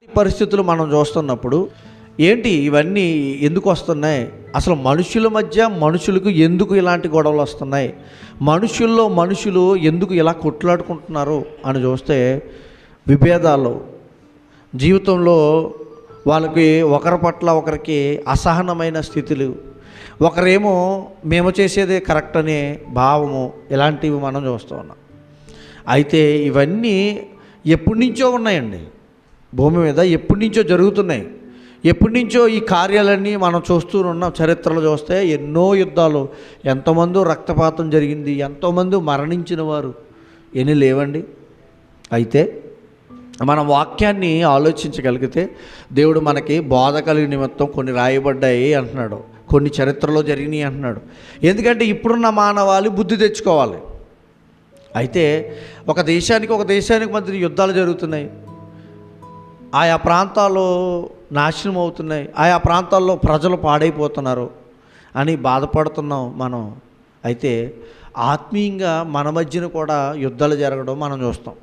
పరిస్థితులు మనం చూస్తున్నప్పుడు ఏంటి ఇవన్నీ ఎందుకు వస్తున్నాయి? అసలు మనుషుల మధ్య మనుషులకు ఎందుకు ఇలాంటి గొడవలు వస్తున్నాయి? మనుషుల్లో మనుషులు ఎందుకు ఇలా కొట్లాడుకుంటున్నారు అని చూస్తే, విభేదాలు జీవితంలో వాళ్ళకి ఒకరి పట్ల ఒకరికి అసహనమైన స్థితులు, ఒకరేమో మేము చేసేదే కరెక్ట్ అనే భావము, ఇలాంటివి మనం చూస్తూ ఉన్నాం. అయితే ఇవన్నీ ఎప్పటి నుంచో ఉన్నాయండి, భూమి మీద ఎప్పటి నుంచో జరుగుతున్నాయి. ఎప్పటి నుంచో ఈ కార్యాలన్నీ మనం చూస్తూ ఉన్నాం. చరిత్రలో చూస్తే ఎన్నో యుద్ధాలు, ఎంతోమంది రక్తపాతం జరిగింది, ఎంతోమంది మరణించిన వారు ఎన్ని లేవండి. అయితే మన వాక్యాన్ని ఆలోచించగలిగితే దేవుడు మనకి బోధ కలిగి నిమిత్తం కొన్ని రాయబడ్డాయి అంటున్నాడు, కొన్ని చరిత్రలో జరిగినాయి అంటున్నాడు. ఎందుకంటే ఇప్పుడున్న మానవాళి బుద్ధి తెచ్చుకోవాలి. అయితే ఒక దేశానికి మధ్య యుద్ధాలు జరుగుతున్నాయి, ఆయా ప్రాంతాల్లో నాశనం అవుతున్నాయి, ఆయా ప్రాంతాల్లో ప్రజలు పాడైపోతున్నారు అని బాధపడుతున్నాం మనం. అయితే ఆత్మీయంగా మన మధ్యన కూడా యుద్ధాలు జరగడం మనం చూస్తాం.